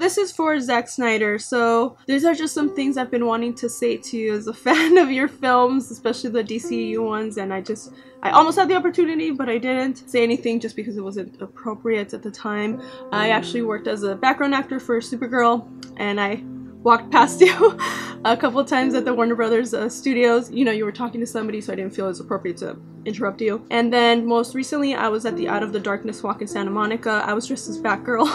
This is for Zack Snyder, so these are just some things I've been wanting to say to you as a fan of your films, especially the DCU ones, and I almost had the opportunity, but I didn't say anything just because it wasn't appropriate at the time. I actually worked as a background actor for Supergirl, and I walked past you a couple of times at the Warner Brothers studios. You know, you were talking to somebody, so I didn't feel it was appropriate to interrupt you. And then most recently, I was at the Out of the Darkness walk in Santa Monica. I was dressed as Batgirl.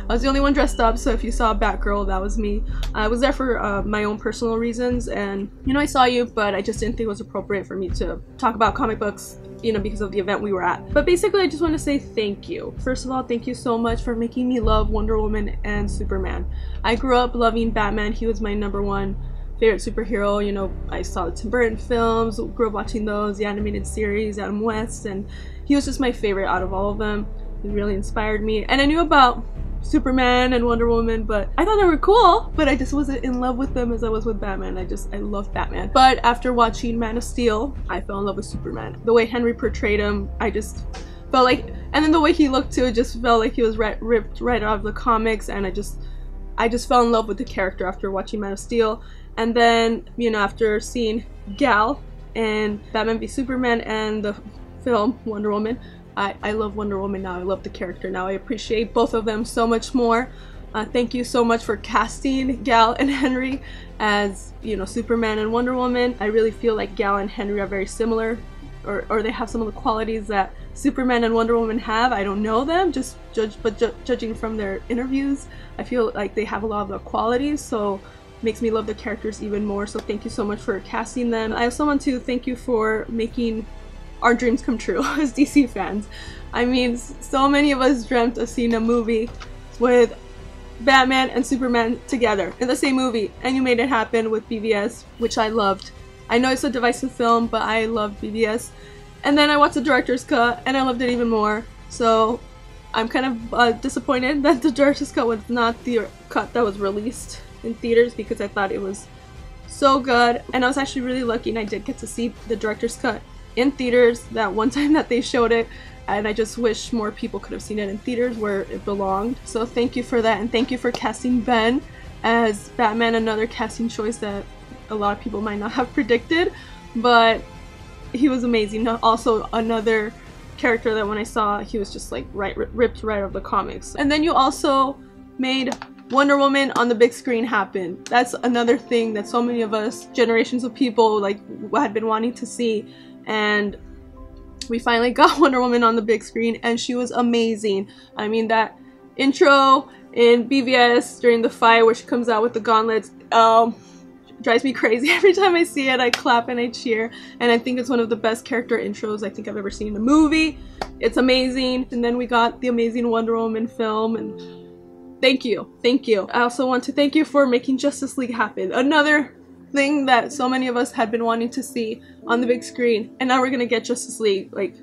I was the only one dressed up, so if you saw Batgirl, that was me. I was there for my own personal reasons, and you know, I saw you, but I just didn't think it was appropriate for me to talk about comic books, you know, because of the event we were at. But basically, I just want to say thank you. First of all, thank you so much for making me love Wonder Woman and Superman. I grew up loving Batman. He was my #1 favorite superhero. You know, I saw the Tim Burton films, grew up watching those, the animated series, Adam West, and he was just my favorite out of all of them. He really inspired me. And I knew about Superman and Wonder Woman, but I thought they were cool, but I just wasn't in love with them as I was with Batman. I love Batman. But after watching Man of Steel, I fell in love with Superman. The way Henry portrayed him, I just felt like, and then the way he looked too, it just felt like he was ripped right out of the comics, and I just fell in love with the character after watching Man of Steel. And then, you know, after seeing Gal and Batman v Superman and the film Wonder Woman, I love Wonder Woman now. I love the character now. I appreciate both of them so much more. Thank you so much for casting Gal and Henry as, you know, Superman and Wonder Woman. I really feel like Gal and Henry are very similar, or they have some of the qualities that Superman and Wonder Woman have. I don't know them, just judging from their interviews, I feel like they have a lot of the qualities, so makes me love the characters even more. So thank you so much for casting them. I also want to thank you for making our dreams come true as DC fans. I mean, so many of us dreamt of seeing a movie with Batman and Superman together in the same movie, and you made it happen with BVS, which I loved. I know it's a divisive film, but I loved BVS. And then I watched the director's cut, and I loved it even more. So I'm kind of disappointed that the director's cut was not the cut that was released in theaters, because I thought it was so good. And I was actually really lucky, and I did get to see the director's cut in theaters that one time that they showed it, and I just wish more people could have seen it in theaters where it belonged. So thank you for that, and thank you for casting Ben as Batman, another casting choice that a lot of people might not have predicted, but he was amazing. Also another character that when I saw, he was just like ripped right out of the comics. And then you also made Wonder Woman on the big screen happen. That's another thing that so many of us, generations of people, like had been wanting to see, and we finally got Wonder Woman on the big screen, and she was amazing. I mean, that intro in BVS during the fight where she comes out with the gauntlets, drives me crazy. Every time I see it, I clap and I cheer, and I think it's one of the best character intros I think I've ever seen in a movie. It's amazing. And then we got the amazing Wonder Woman film, and thank you. Thank you. I also want to thank you for making Justice League happen. Another thing that so many of us had been wanting to see on the big screen, and now we're gonna get Justice League, like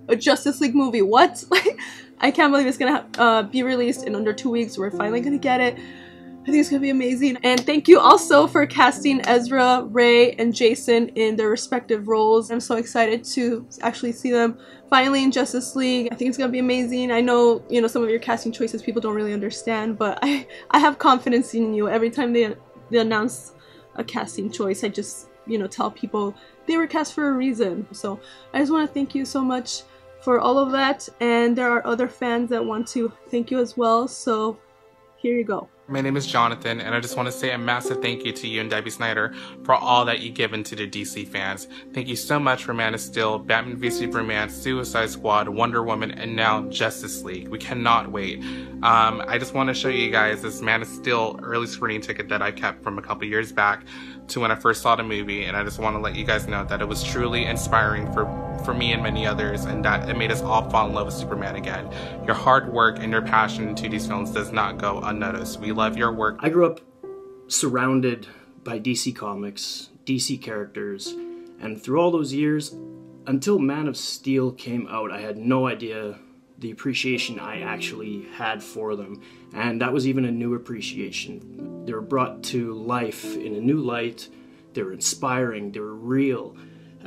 a Justice League movie. What? Like, I can't believe it's gonna be released in under 2 weeks. We're finally gonna get it. I think it's gonna be amazing. And thank you also for casting Ezra, Ray, and Jason in their respective roles. I'm so excited to actually see them finally in Justice League. I think it's gonna be amazing. I know, you know, some of your casting choices people don't really understand, but I have confidence in you. Every time they announce a casting choice, I just, you know, tell people they were cast for a reason. So I just want to thank you so much for all of that, and there are other fans that want to thank you as well, so here you go. My name is Jonathan, and I just want to say a massive thank you to you and Debbie Snyder for all that you've given to the DC fans. Thank you so much for Man of Steel, Batman v Superman, Suicide Squad, Wonder Woman, and now Justice League. We cannot wait. I just want to show you guys this Man of Steel early screening ticket that I kept from a couple years back to when I first saw the movie, and I just want to let you guys know that it was truly inspiring for me and many others, and that it made us all fall in love with Superman again. Your hard work and your passion into these films does not go unnoticed. We love your work. I grew up surrounded by DC comics, DC characters, and through all those years, until Man of Steel came out, I had no idea the appreciation I actually had for them, and that was even a new appreciation. They were brought to life in a new light, they were inspiring, they were real.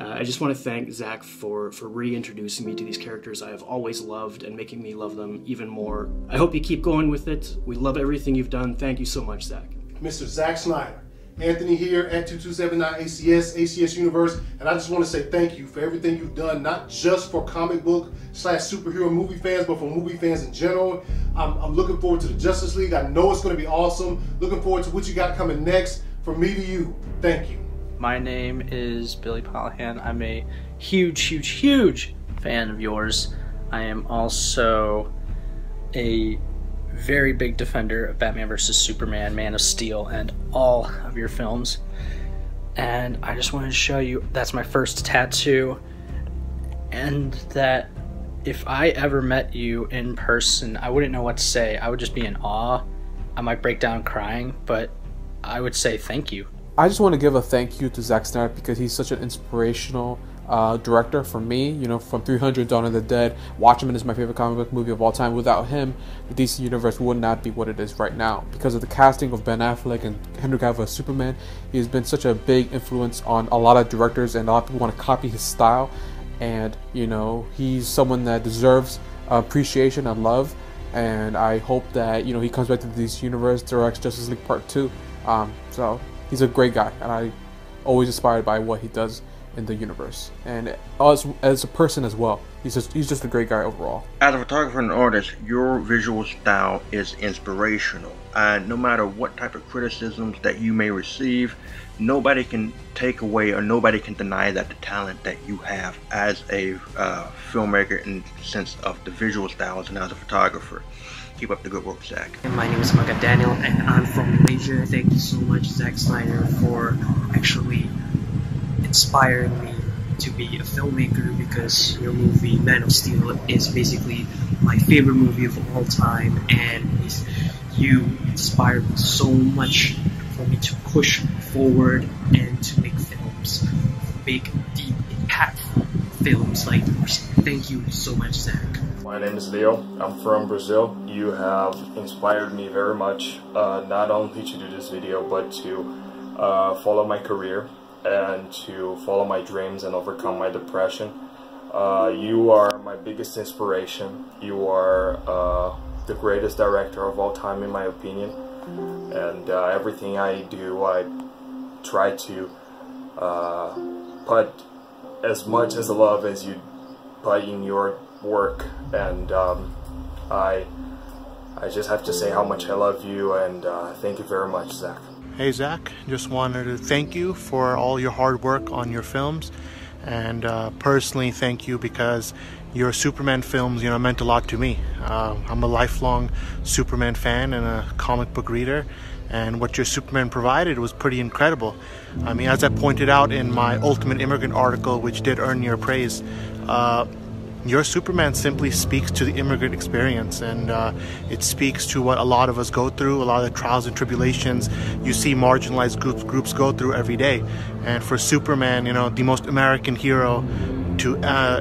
I just want to thank Zack for reintroducing me to these characters I have always loved and making me love them even more. I hope you keep going with it. We love everything you've done. Thank you so much, Zack. Mr. Zack Snyder. Anthony here at 2279 ACS Universe, and I just want to say thank you for everything you've done, not just for comic book / superhero movie fans, but for movie fans in general. I'm looking forward to the Justice League. I know it's going to be awesome. Looking forward to what you got coming next. From me to you, thank you. My name is Billy Polihan. I'm a huge fan of yours. I am also a very big defender of Batman vs. Superman, Man of Steel, and all of your films. And I just wanted to show you that's my first tattoo, and that if I ever met you in person, I wouldn't know what to say. I would just be in awe. I might break down crying, but I would say thank you. I just want to give a thank you to Zack Snyder because he's such an inspirational director for me. You know, from 300, Dawn of the Dead, Watchmen is my favorite comic book movie of all time. Without him, the DC Universe would not be what it is right now. Because of the casting of Ben Affleck and Henry Cavill as Superman, he has been such a big influence on a lot of directors, and a lot of people want to copy his style. And, you know, he's someone that deserves appreciation and love. And I hope that, you know, he comes back to the DC Universe, directs Justice League Part 2. So he's a great guy, and I'm always inspired by what he does in the universe, and as a person as well. He's just a great guy overall. As a photographer and artist, your visual style is inspirational, and no matter what type of criticisms that you may receive, nobody can take away or nobody can deny that the talent that you have as a filmmaker in the sense of the visual styles and as a photographer. Keep up the good work, Zack. My name is Maga Daniel, and I'm from Malaysia. Thank you so much, Zack Snyder, for actually inspiring me to be a filmmaker, because your movie Man of Steel is basically my favorite movie of all time, and you inspired me so much for me to push forward and to make films, big, deep, impactful films like yours. Thank you so much, Zack. My name is Leo. I'm from Brazil. You have inspired me very much, not only to do this video, but to follow my career and to follow my dreams and overcome my depression. You are my biggest inspiration. You are the greatest director of all time, in my opinion. And everything I do, I try to put as much as love as you put in your work. And I just have to say how much I love you, and thank you very much, Zack. Hey Zack, just wanted to thank you for all your hard work on your films, and personally thank you because your Superman films, you know, meant a lot to me. I'm a lifelong Superman fan and a comic book reader, and what your Superman provided was pretty incredible. I mean, as I pointed out in my Ultimate Immigrant article, which did earn your praise, your Superman simply speaks to the immigrant experience, and it speaks to what a lot of us go through, a lot of the trials and tribulations you see marginalized groups go through every day. And for Superman, you know, the most American hero, to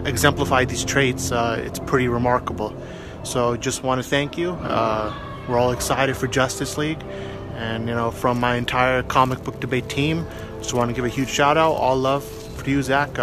exemplify these traits, it's pretty remarkable. So just want to thank you. We're all excited for Justice League, and you know, from my entire comic book debate team, just want to give a huge shout out. All love for you, Zack.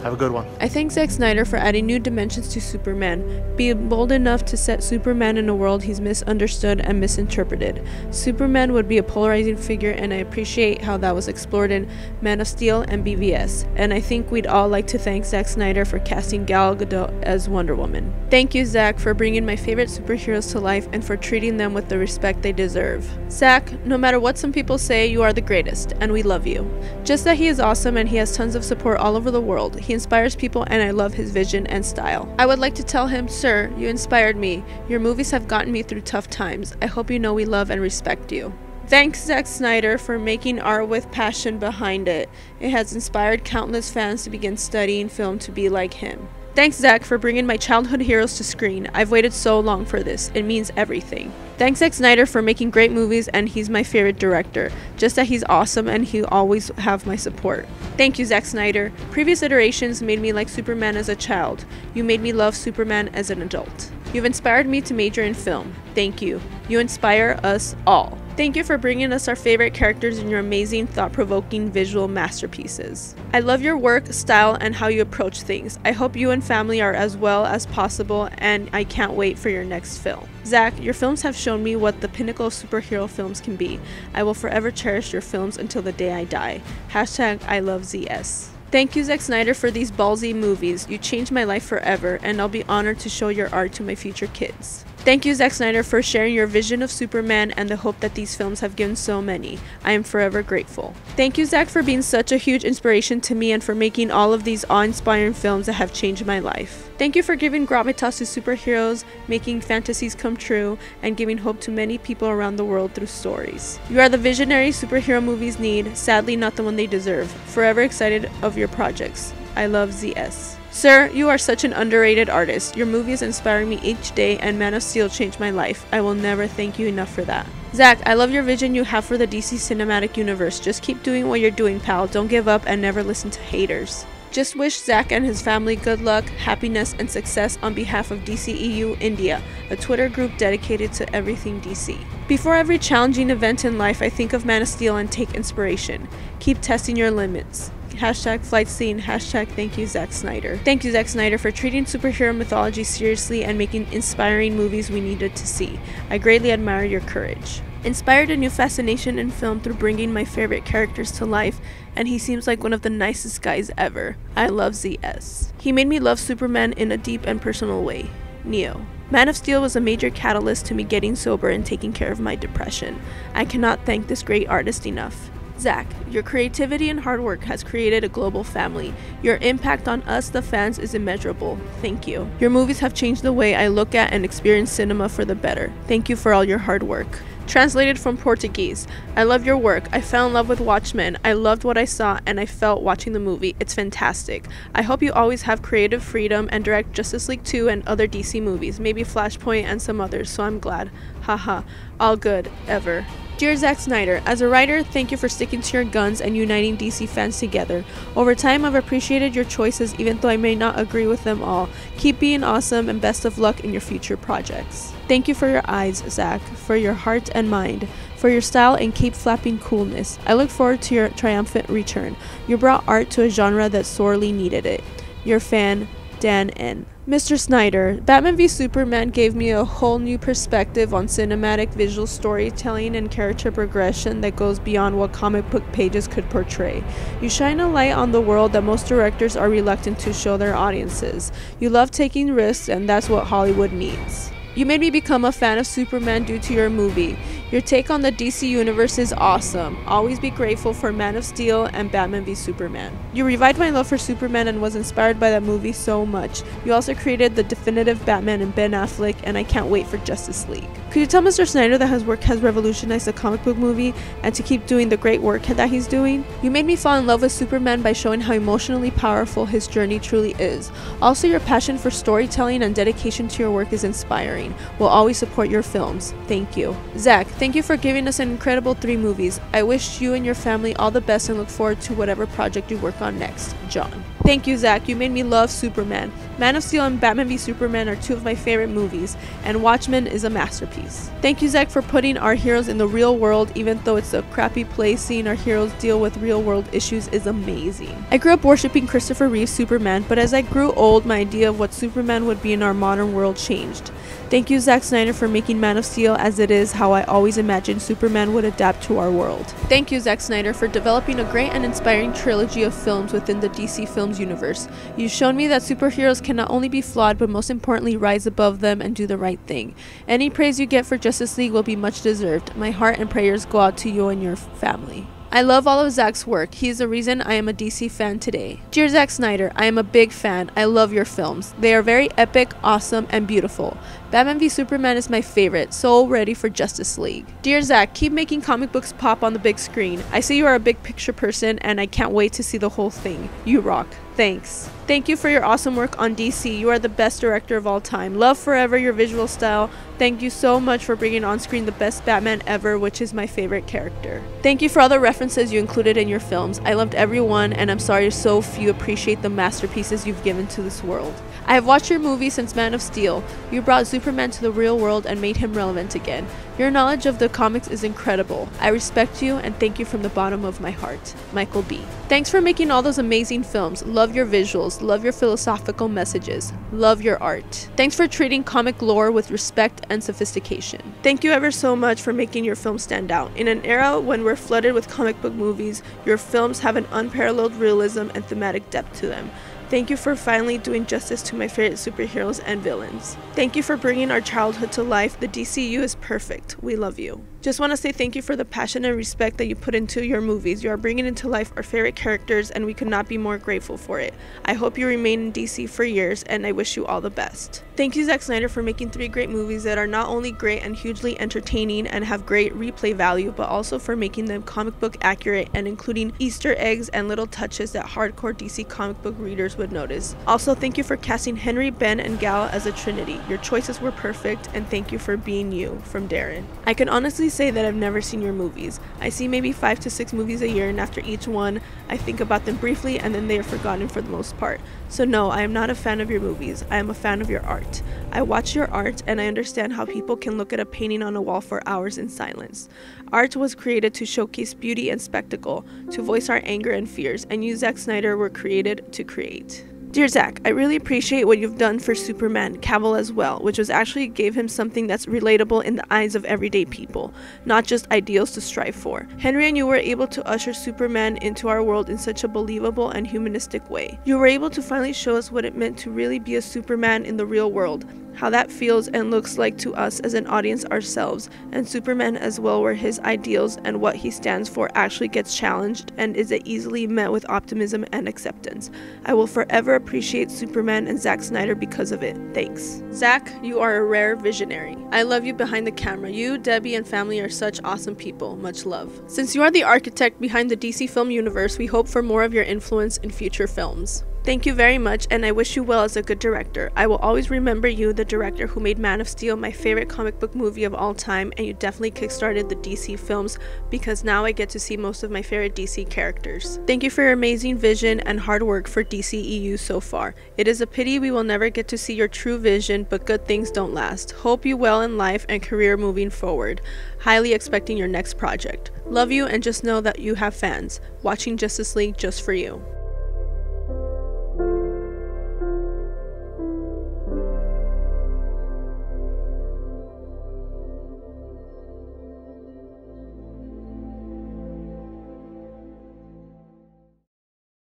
Have a good one. I thank Zack Snyder for adding new dimensions to Superman, being bold enough to set Superman in a world he's misunderstood and misinterpreted. Superman would be a polarizing figure, and I appreciate how that was explored in Man of Steel and BVS. And I think we'd all like to thank Zack Snyder for casting Gal Gadot as Wonder Woman. Thank you, Zack, for bringing my favorite superheroes to life and for treating them with the respect they deserve. Zack, no matter what some people say, you are the greatest, and we love you. Just that he is awesome and he has tons of support all over the world. He inspires people, and I love his vision and style. I would like to tell him, sir, you inspired me. Your movies have gotten me through tough times. I hope you know we love and respect you. Thanks, Zack Snyder, for making art with passion behind it. It has inspired countless fans to begin studying film to be like him. Thanks, Zack, for bringing my childhood heroes to screen. I've waited so long for this. It means everything. Thanks, Zack Snyder, for making great movies, and he's my favorite director. Just that he's awesome, and he'll always have my support. Thank you, Zack Snyder. Previous iterations made me like Superman as a child. You made me love Superman as an adult. You've inspired me to major in film. Thank you. You inspire us all. Thank you for bringing us our favorite characters in your amazing, thought-provoking visual masterpieces. I love your work, style, and how you approach things. I hope you and family are as well as possible, and I can't wait for your next film. Zack, your films have shown me what the pinnacle of superhero films can be. I will forever cherish your films until the day I die. Hashtag I love ZS. Thank you, Zack Snyder, for these ballsy movies. You changed my life forever, and I'll be honored to show your art to my future kids. Thank you, Zack Snyder, for sharing your vision of Superman and the hope that these films have given so many. I am forever grateful. Thank you, Zack, for being such a huge inspiration to me and for making all of these awe-inspiring films that have changed my life. Thank you for giving gravitas to superheroes, making fantasies come true, and giving hope to many people around the world through stories. You are the visionary superhero movies need, sadly not the one they deserve. Forever excited of your projects. I love ZS. Sir, you are such an underrated artist. Your movies inspire me each day, and Man of Steel changed my life. I will never thank you enough for that. Zack, I love your vision you have for the DC Cinematic Universe. Just keep doing what you're doing, pal. Don't give up and never listen to haters. Just wish Zack and his family good luck, happiness, and success on behalf of DCEU India, a Twitter group dedicated to everything DC. Before every challenging event in life, I think of Man of Steel and take inspiration. Keep testing your limits. Hashtag flight scene, hashtag thank you Zack Snyder. Thank you Zack Snyder for treating superhero mythology seriously and making inspiring movies we needed to see. I greatly admire your courage. Inspired a new fascination in film through bringing my favorite characters to life, and he seems like one of the nicest guys ever. I love ZS. He made me love Superman in a deep and personal way. Neo. Man of Steel was a major catalyst to me getting sober and taking care of my depression. I cannot thank this great artist enough. Zack, your creativity and hard work has created a global family. Your impact on us, the fans, is immeasurable. Thank you. Your movies have changed the way I look at and experience cinema for the better. Thank you for all your hard work. Translated from Portuguese. I love your work. I fell in love with Watchmen. I loved what I saw and I felt watching the movie. It's fantastic. I hope you always have creative freedom and direct Justice League 2 and other DC movies, maybe Flashpoint and some others, so I'm glad. Haha. All good. Ever. Dear Zack Snyder, as a writer, thank you for sticking to your guns and uniting DC fans together. Over time, I've appreciated your choices even though I may not agree with them all. Keep being awesome and best of luck in your future projects. Thank you for your eyes, Zack, for your heart and mind, for your style and cape flapping coolness. I look forward to your triumphant return. You brought art to a genre that sorely needed it. Your fan, Dan N. Mr. Snyder, Batman v Superman gave me a whole new perspective on cinematic visual storytelling and character progression that goes beyond what comic book pages could portray. You shine a light on the world that most directors are reluctant to show their audiences. You love taking risks, and that's what Hollywood needs. You made me become a fan of Superman due to your movie. Your take on the DC universe is awesome. Always be grateful for Man of Steel and Batman v Superman. You revived my love for Superman and was inspired by that movie so much. You also created the definitive Batman and Ben Affleck, and I can't wait for Justice League. Could you tell Mr. Snyder that his work has revolutionized the comic book movie and to keep doing the great work that he's doing? You made me fall in love with Superman by showing how emotionally powerful his journey truly is. Also, your passion for storytelling and dedication to your work is inspiring. We'll always support your films. Thank you. Zack, thank you for giving us an incredible 3 movies. I wish you and your family all the best and look forward to whatever project you work on next. John. Thank you, Zack. You made me love Superman. Man of Steel and Batman v Superman are 2 of my favorite movies, and Watchmen is a masterpiece. Thank you, Zack, for putting our heroes in the real world, even though it's a crappy place. Seeing our heroes deal with real world issues is amazing. I grew up worshipping Christopher Reeve's Superman, but as I grew old, my idea of what Superman would be in our modern world changed. Thank you, Zack Snyder, for making Man of Steel as it is how I always imagined Superman would adapt to our world. Thank you, Zack Snyder, for developing a great and inspiring trilogy of films within the DC Films universe. You've shown me that superheroes can not only be flawed, but most importantly rise above them and do the right thing. Any praise you get for Justice League will be much deserved. My heart and prayers go out to you and your family. I love all of Zack's work. He is the reason I am a DC fan today. Dear Zack Snyder, I am a big fan. I love your films. They are very epic, awesome, and beautiful. Batman v Superman is my favorite, so ready for Justice League. Dear Zack, keep making comic books pop on the big screen. I see you are a big picture person, and I can't wait to see the whole thing. You rock. Thanks. Thank you for your awesome work on DC. You are the best director of all time. Love forever your visual style. Thank you so much for bringing on screen the best Batman ever, which is my favorite character. Thank you for all the references you included in your films. I loved every one, and I'm sorry so few appreciate the masterpieces you've given to this world. I have watched your movie since Man of Steel. You brought Superman to the real world and made him relevant again. Your knowledge of the comics is incredible. I respect you and thank you from the bottom of my heart. Michael B. Thanks for making all those amazing films. Love your visuals. Love your philosophical messages. Love your art. Thanks for treating comic lore with respect and sophistication. Thank you ever so much for making your films stand out. In an era when we're flooded with comic book movies, your films have an unparalleled realism and thematic depth to them. Thank you for finally doing justice to my favorite superheroes and villains. Thank you for bringing our childhood to life. The DCU is perfect. We love you. Just want to say thank you for the passion and respect that you put into your movies. You are bringing into life our favorite characters and we could not be more grateful for it. I hope you remain in DC for years and I wish you all the best. Thank you Zack Snyder for making 3 great movies that are not only great and hugely entertaining and have great replay value, but also for making them comic book accurate and including Easter eggs and little touches that hardcore DC comic book readers would notice. Also, thank you for casting Henry, Ben, and Gal as a trinity. Your choices were perfect and thank you for being you. From Darren. I can honestly say that I've never seen your movies. I see maybe 5 to 6 movies a year and after each one I think about them briefly and then they are forgotten for the most part. So no, I am not a fan of your movies. I am a fan of your art. I watch your art and I understand how people can look at a painting on a wall for hours in silence. Art was created to showcase beauty and spectacle, to voice our anger and fears, and you Zack Snyder were created to create. Dear Zack, I really appreciate what you've done for Superman, Cavill as well, which was actually gave him something that's relatable in the eyes of everyday people, not just ideals to strive for. Henry and you were able to usher Superman into our world in such a believable and humanistic way. You were able to finally show us what it meant to really be a Superman in the real world, how that feels and looks like to us as an audience ourselves, and Superman as well, where his ideals and what he stands for actually gets challenged and is easily met with optimism and acceptance. I will forever appreciate Superman and Zack Snyder because of it. Thanks. Zack, you are a rare visionary. I love you behind the camera. You, Debbie, and family are such awesome people. Much love. Since you are the architect behind the DC film universe, we hope for more of your influence in future films. Thank you very much, and I wish you well as a good director. I will always remember you, the director who made Man of Steel my favorite comic book movie of all time, and you definitely kickstarted the DC films because now I get to see most of my favorite DC characters. Thank you for your amazing vision and hard work for DCEU so far. It is a pity we will never get to see your true vision, but good things don't last. Hope you well in life and career moving forward. Highly expecting your next project. Love you, and just know that you have fans watching Justice League just for you.